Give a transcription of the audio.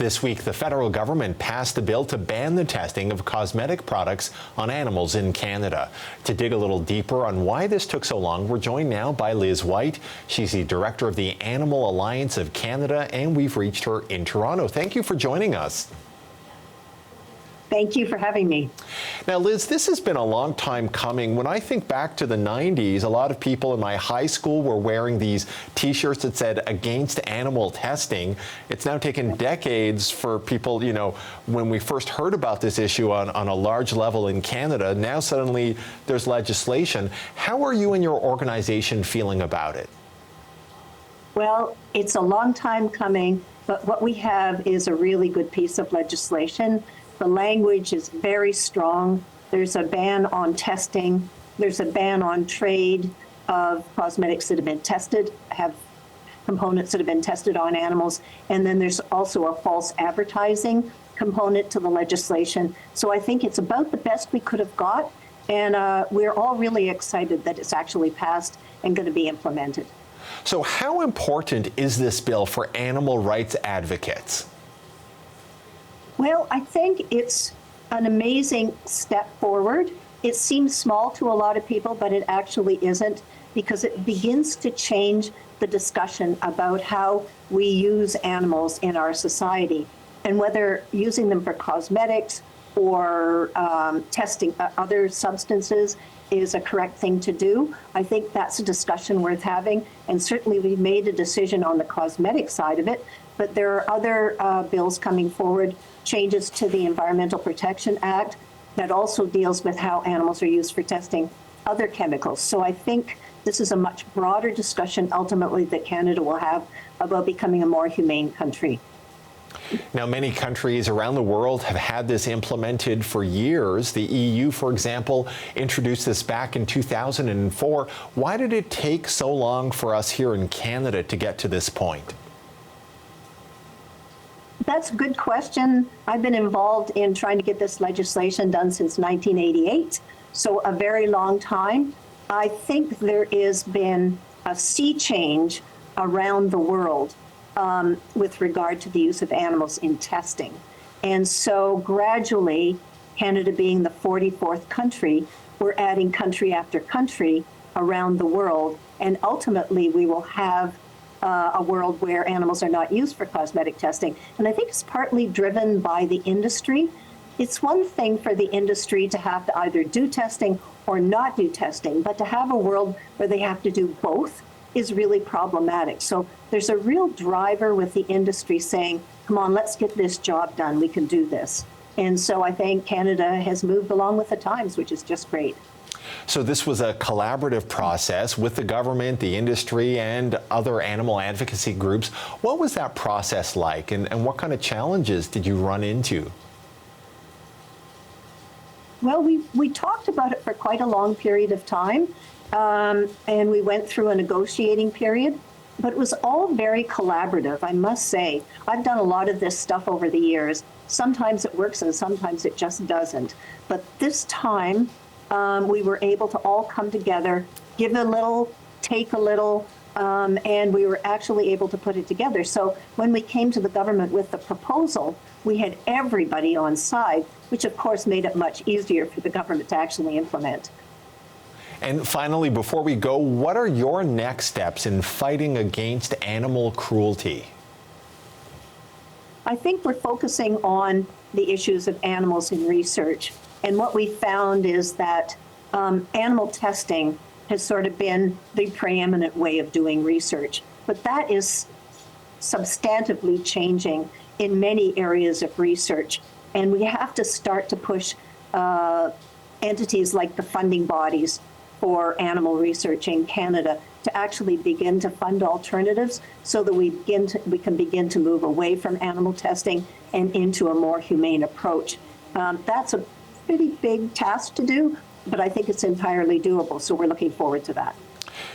This week, the federal government passed a bill to ban the testing of cosmetic products on animals in Canada. To dig a little deeper on why this took so long, we're joined now by Liz White. She's the director of the Animal Alliance of Canada, and we've reached her in Toronto. Thank you for joining us. Thank you for having me. Now, Liz, this has been a long time coming. When I think back to the 90s, a lot of people in my high school were wearing these T-shirts that said against animal testing. It's now taken decades for people, you know, when we first heard about this issue on a large level in Canada, now suddenly there's legislation. How are you and your organization feeling about it? Well, it's a long time coming, but what we have is a really good piece of legislation. The language is very strong. There's a ban on testing. There's a ban on trade of cosmetics that have been tested, have components that have been tested on animals. And then there's also a false advertising component to the legislation. So I think it's about the best we could have got. And we're all really excited that it's actually passed and going to be implemented. So how important is this bill for animal rights advocates? Well, I think it's an amazing step forward. It seems small to a lot of people, but it actually isn't, because it begins to change the discussion about how we use animals in our society, and whether using them for cosmetics or testing other substances is a correct thing to do. I think that's a discussion worth having, and certainly we've made a decision on the cosmetic side of it, but there are other bills coming forward, changes to the Environmental Protection Act that also deals with how animals are used for testing other chemicals. So I think this is a much broader discussion ultimately that Canada will have about becoming a more humane country. Now, many countries around the world have had this implemented for years. The EU, for example, introduced this back in 2004. Why did it take so long for us here in Canada to get to this point? That's a good question. I've been involved in trying to get this legislation done since 1988, so a very long time. I think there has been a sea change around the world with regard to the use of animals in testing. And so gradually, Canada being the 44th country, we're adding country after country around the world, and ultimately we will have a world where animals are not used for cosmetic testing. And I think it's partly driven by the industry. It's one thing for the industry to have to either do testing or not do testing, but to have a world where they have to do both is really problematic. So there's a real driver with the industry saying, come on, let's get this job done, we can do this. And so I think Canada has moved along with the times, which is just great. So this was a collaborative process with the government, the industry, and other animal advocacy groups. What was that process like, and what kind of challenges did you run into? Well, we talked about it for quite a long period of time, and we went through a negotiating period, but it was all very collaborative, I must say. I've done a lot of this stuff over the years. Sometimes it works and sometimes it just doesn't. But this time, we were able to all come together, give a little, take a little, and we were actually able to put it together. So when we came to the government with the proposal, we had everybody on side, which of course made it much easier for the government to actually implement. And finally, before we go, what are your next steps in fighting against animal cruelty? I think we're focusing on the issues of animals in research. And what we found is that animal testing has sort of been the preeminent way of doing research. But that is substantively changing in many areas of research. And we have to start to push entities like the funding bodies for animal research in Canada to actually begin to fund alternatives so that we can begin to move away from animal testing and into a more humane approach. That's a pretty big task to do, but I think it's entirely doable, so we're looking forward to that.